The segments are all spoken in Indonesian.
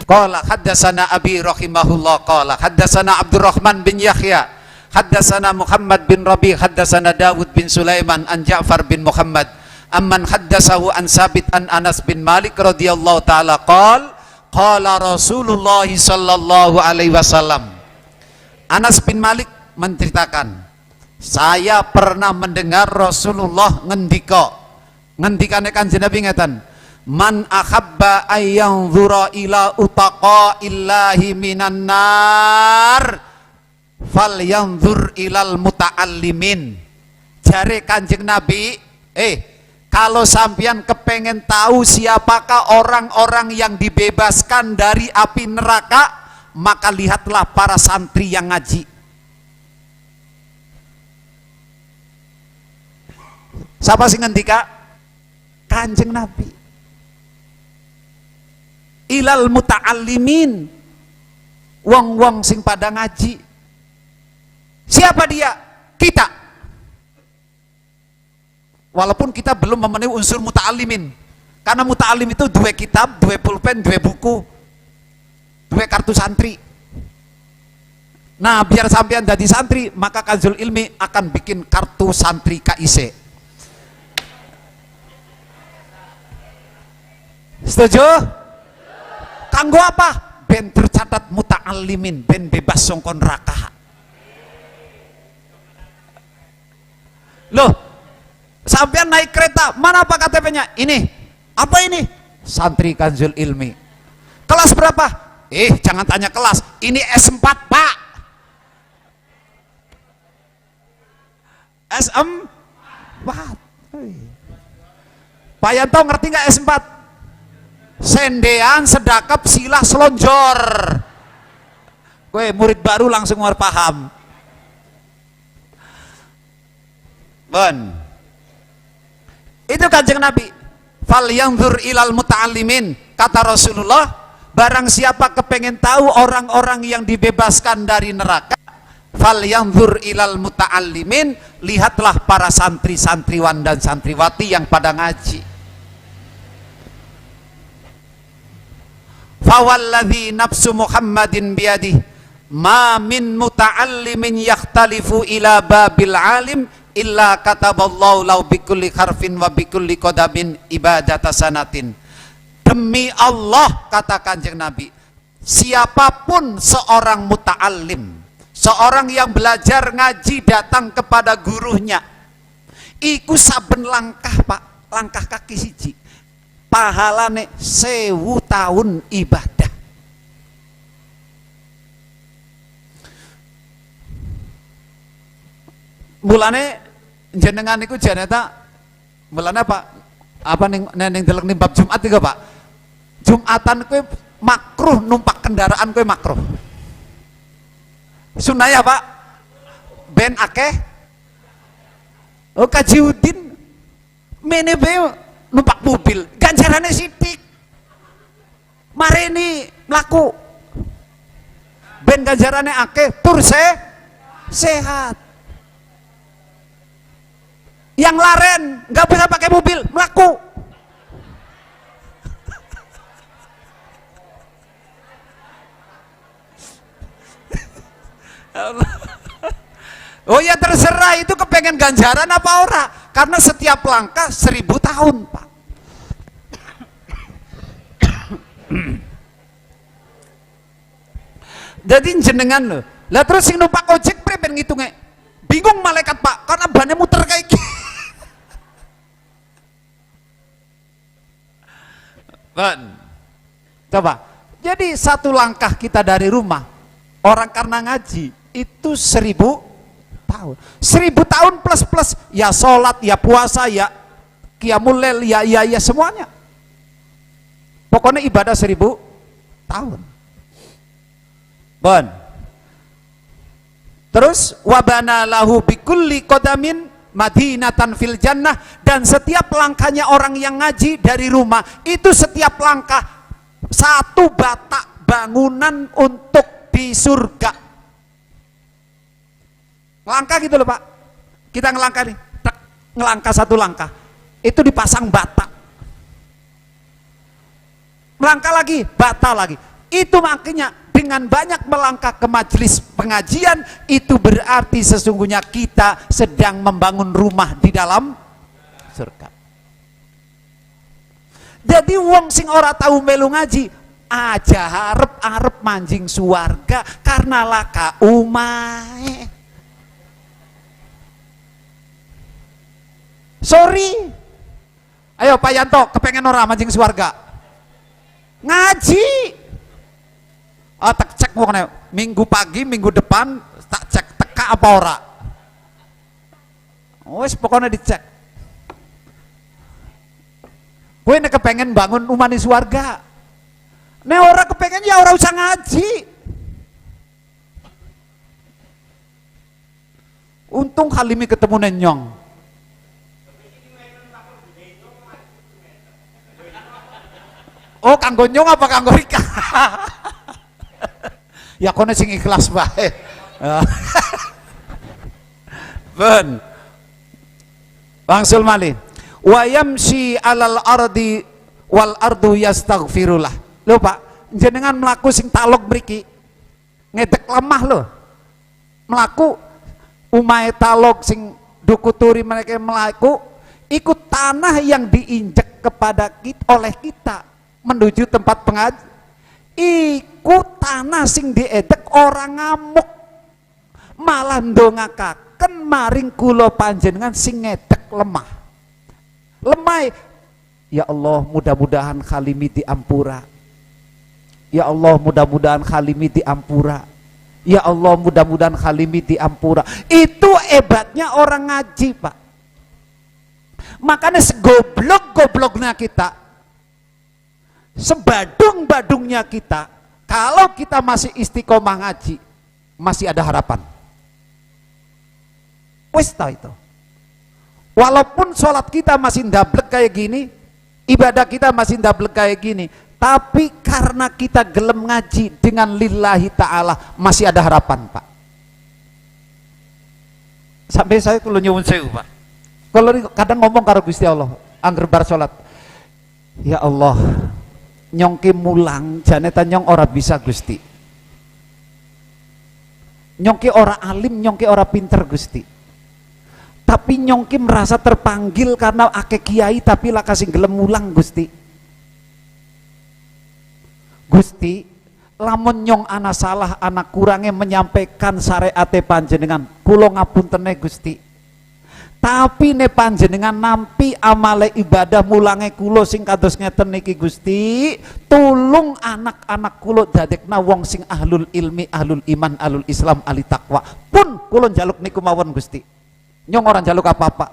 Qala haddatsana Abi rahimahullah qala haddatsana Abdurrahman bin Yahya haddatsana Muhammad bin Rabi haddatsana Dawud bin Sulaiman an Ja'far bin Muhammad amman haddatsahu an Sabit an Anas bin Malik radhiyallahu taala qala Rasulullah sallallahu alaihi wasallam. Anas bin Malik menceritakan, saya pernah mendengar Rasulullah ngendikane Kanjeng Nabi ngeten, man ahabba ayyanzura ila utaqa illahi minan nar falyanzur ilal muta'allimin. Jare Kanjeng Nabi, kalau sampean kepengen tahu siapakah orang-orang yang dibebaskan dari api neraka, maka lihatlah para santri yang ngaji. Siapa sing ngendika? Kanjeng Nabi. Ilal muta'allimin, wong-wong sing pada ngaji. Siapa dia? Kita. Walaupun kita belum memenuhi unsur muta'allimin, karena muta'allim itu dua kitab, dua pulpen, dua buku, dua kartu santri. Nah, biar sampean jadi santri, maka Kanzul Ilmi akan bikin kartu santri KIC. Setuju? Kanggo apa? Ben tercatat muta'allimin, ben bebas songkon neraka. Loh, sampean naik kereta, mana Pak KTP-nya? Ini. Apa ini? Santri Kanzul Ilmi. Kelas berapa? Jangan tanya kelas. Ini S4, Pak. S4. Pak Yanto ngerti nggak S4? Sendean, sedakap, silah, selonjor. Kowe murid baru langsung harus paham. Bon. Itu Kanjeng Nabi. Fal yanzur ilal muta'allimin. Kata Rasulullah, barang siapa kepengen tahu orang-orang yang dibebaskan dari neraka, fal yanzur ilal muta'allimin, lihatlah para santri-santriwan dan santriwati yang pada ngaji. Fawalladzi nafsu Muhammadin biyadih ma min muta'allimin yakhtalifu ila babil alim illa kataballahu lau bikulli harfin wa bikulli qadamin ibadata sanatin. Demi Allah, kata Kanjeng Nabi, siapapun seorang muta'allim, seorang yang belajar ngaji datang kepada gurunya, iku saben langkah, Pak, langkah kaki siji pahalane 1000 tahun ibadah. Mulane jenengan niku janeta mulane apa ning delok ning bab Jumat iku, Pak. Jumatan kowe makruh numpak kendaraan, kowe makruh. Sunah ya, Pak. Ben akeh. Oh, Kaji Udin mene bae numpak mobil, ganjarannya sidik. Mareni mlaku. Ben ganjarannya akeh, tur sehat. Yang laren nggak bisa pakai mobil, melaku. Oh ya, terserah, itu kepengen ganjaran apa ora, karena setiap langkah 1000 tahun, Pak. Jadi jenengan loh, lah terus sing numpak ojek preben ngitungnya bingung malaikat, Pak, karena bannya muter kayak gini. Coba, jadi satu langkah kita dari rumah, orang karena ngaji itu 1000 tahun. 1000 tahun plus ya sholat, ya puasa, ya qiyamul lail, ya semuanya. Pokoknya ibadah 1000 tahun. Bon. Terus wabana lahu bikulli qadamin madinatan fil jannah, dan setiap langkahnya orang yang ngaji dari rumah itu setiap langkah satu batak bangunan untuk di surga. Langkah gitu loh, Pak. Kita ngelangkah nih, ngelangkah satu langkah itu dipasang batak. Melangkah lagi, bata lagi. Itu makanya dengan banyak melangkah ke majelis pengajian itu berarti sesungguhnya kita sedang membangun rumah di dalam surga. Jadi wong sing ora tahu melu ngaji aja harap manjing suarga karena laka umae. Sorry. Ayo Pak Yanto, kepengen ora manjing suarga? Ngaji. Tak cek wong minggu pagi, minggu depan tak cek teka apa ora. Wes pokoknya dicek. Kowe nek kepengen bangun rumah di swarga. Nek ora kepengen ya ora usah ngaji. Untung Halimi ketemu Nenyong. Oh, kanggo nyong apa kanggo Rika? Ya kono sing ikhlas bae. Ben. Bangsul malih. Wa yamshi alal ardi wal ardu yastaghfirullah. Lho Pak, jenengan mlaku sing talog mriki. Ngedek lemah lho. Mlaku umahe talog sing dukuturi mereka mlaku ikut tanah yang diinjek kepada kita oleh kita menuju tempat pengajian. Iku tanah sing diedek orang ngamuk malah ndongakaken maring kula panjenengan sing ngedek lemah ya Allah mudah-mudahan Halimi diampura, ya Allah mudah-mudahan Halimi diampura, ya Allah mudah-mudahan Halimi diampura. Itu hebatnya orang ngaji Pak. Makanya segoblok-gobloknya kita, sebadung-badungnya kita, kalau kita masih istiqomah ngaji masih ada harapan. Wes tahu itu. Walaupun sholat kita masih ndablek kayak gini, ibadah kita masih ndablek kayak gini, tapi karena kita gelem ngaji dengan lillahi ta'ala masih ada harapan Pak. Sampai saya kalau nyuwun sewu Pak, kalau kadang ngomong karo Gusti Allah angger bar sholat, ya Allah nyongki mulang janeta nyong ora bisa Gusti, nyongki ora alim, nyongki ora pinter Gusti, tapi nyongki merasa terpanggil karena ake kiai tapi lah kasih gelem mulang Gusti. Gusti lamun nyong ana salah anak kurangnya menyampaikan syariat panjenengan kula ngapuntene Gusti, tapi ne panjenengan nampi amale ibadah mulange kula sing kados ngeten niki Gusti, tulung anak-anak kula dadekna wong sing ahlul ilmi, ahlul iman, ahlul islam, ahli takwa. Pun kula njaluk niku mawon Gusti. Nyong orang njaluk apa-apa.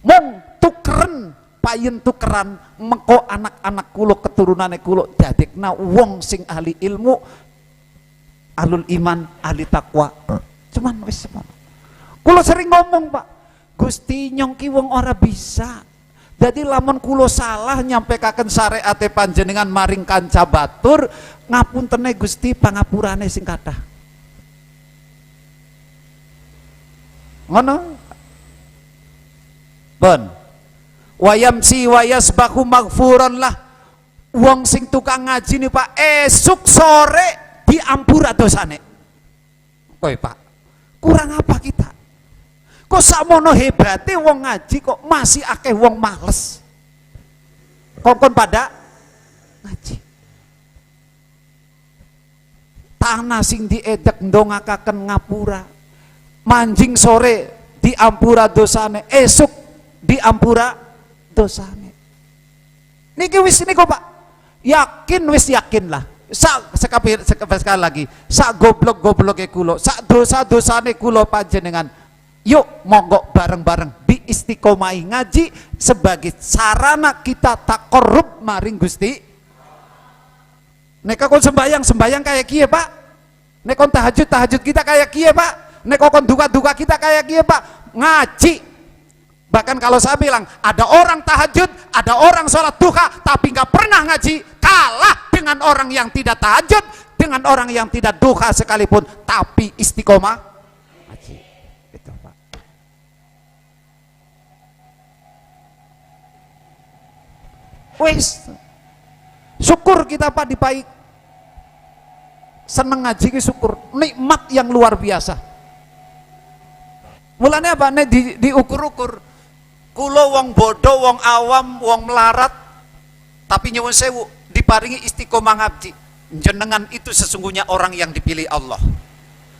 Mong tukeren, payen tukeran mengko anak-anak kula keturunane kula dadekna wong sing ahli ilmu, ahlul iman, ahli takwa. Cuman wis semono. Kulo sering ngomong Pak, Gusti nyongki wong ora bisa. Jadi lamun kulo salah nyampekaken syariat panjenengan maring kanca batur, ngapuntene Gusti pangapurane sing kathah. Ngono. Bon. Wayamsi wayasbahu maghfuran lah. Wong sing tukang ngaji nih Pak, esuk sore diampura dosane. Kowe Pak, kurang apa kita? Kok sakmono hebate wong ngaji kok masih akeh wong males. Kongkon pada ngaji. Tanah sing diedek ndongakaken ngapura. Manjing sore diampura dosane, esuk diampura dosane. Niki wis niku Pak. Yakin wis yakin lah. Sekali lagi, sak goblok-gobloke kula, sak dosa-dosane kula panjenengan. Yuk monggo bareng-bareng diistiqomahi ngaji sebagai sarana kita takorup maring Gusti. Nek kon sembayang kayak kiye Pak? Nek kon tahajud kita kayak kiye Pak? Nek kon duka kita kayak kiye Pak? Ngaji. Bahkan kalau saya bilang ada orang tahajud, ada orang sholat duha tapi nggak pernah ngaji, kalah dengan orang yang tidak tahajud, dengan orang yang tidak duha sekalipun tapi istiqomah ngaji. Itu Pak. Wes syukur kita Pak dipaik. Seneng ngaji ki syukur, nikmat yang luar biasa. Mulanya apa? Nek diukur-ukur. Kulo wong bodoh, wong awam, wong melarat, tapi nyuwun sewu diparingi istiqomah ngabdi. Jenengan itu sesungguhnya orang yang dipilih Allah.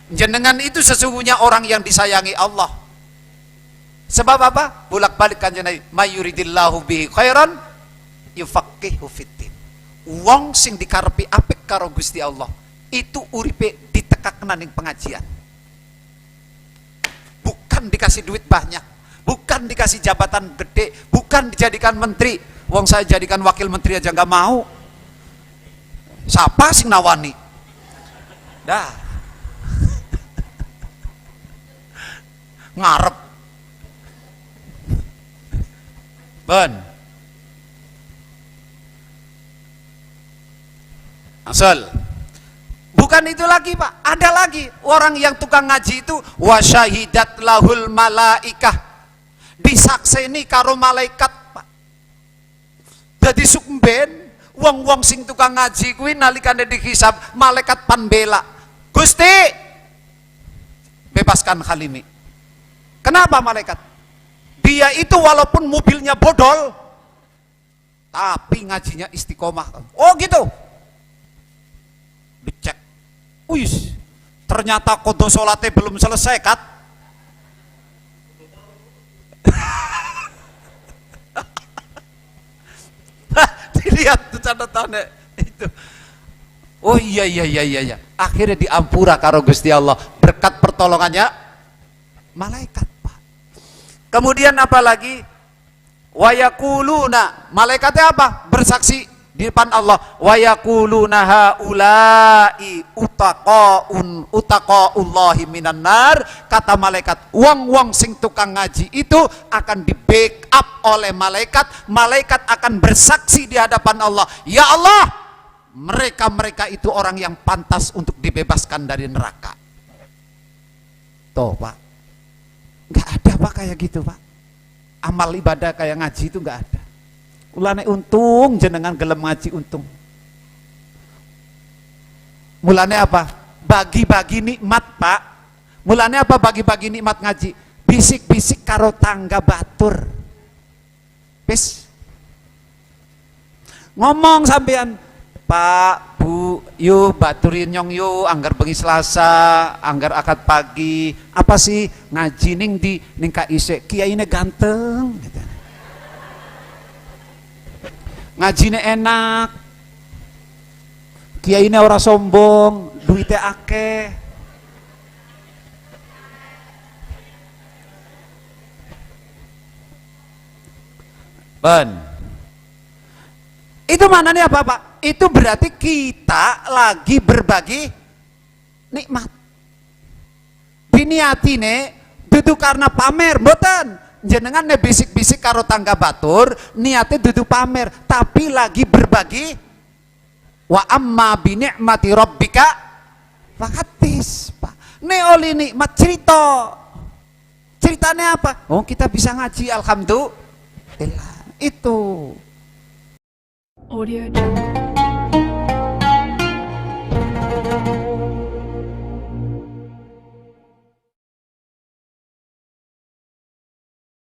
Jenengan itu sesungguhnya orang yang disayangi Allah. Sebab apa? Bolak-balik Kanjeng Nabi, mayuridillahu bihi khairan yufaqihu fiddin. Wong sing dikarepi apik karo Gusti Allah, itu uripe ditekakna ning pengajian. Bukan dikasih duit banyak, bukan dikasih jabatan gede, bukan dijadikan menteri. Wong saya jadikan wakil menteri aja nggak mau. Siapa sing nawani? Dah. Ngarep. Ben. Asal. Bukan itu lagi Pak, ada lagi orang yang tukang ngaji itu wasyahidat lahul malaikah, disakseni karo malaikat Pak. Jadi sukben wong-wong sing tukang ngaji kuwi nalikane dihisab malaikat panbela. Gusti bebaskan Halimi. Kenapa malaikat? Dia itu walaupun mobilnya bodol tapi ngajinya istiqomah. Oh gitu. Dicek. Wis, ternyata kodo sholatnya belum selesai kat. Dilihat tuh catatannya itu. Oh iya. Akhirnya diampura karo Gusti Allah berkat pertolongannya malaikat Pak. Kemudian apa lagi? Wayakuluna, malaikatnya apa? Bersaksi di depan Allah. Wayakuluna haulai utaqaullahi minan nar. Kata malaikat, wong-wong sing tukang ngaji itu akan di backup oleh malaikat. Malaikat akan bersaksi di hadapan Allah, ya Allah, mereka itu orang yang pantas untuk dibebaskan dari neraka. Tuh Pak, nggak ada Pak kayak gitu Pak. Amal ibadah kayak ngaji itu nggak ada. Mulane untung jenengan gelem ngaji, untung. Mulane apa? Bagi-bagi nikmat Pak. Mulane apa bagi-bagi nikmat ngaji? Bisik-bisik karo tangga batur. Pes. Ngomong sampean, Pak, Bu, yuk baturin nyong yuk, anggar bengi Selasa, anggar akad pagi. Apa sih ngaji ning di ning KIC? Kiyaine ganteng gitu. Ngajine enak, kiyaine ora sombong, duitnya akeh. Ben, itu maknanya apa Pak? Itu berarti kita lagi berbagi nikmat. Biniatine dudu karena pamer, mboten. Jenengan ne bisik-bisik karo tangga batur, niatnya dudu pamer, tapi lagi berbagi. Wa amma bi ni'mati rabbika fahaddits Pak. Ne oli nikmat cerita. Ceritanya apa? Oh, kita bisa ngaji, alhamdulillah. Itu. Audio Jungle.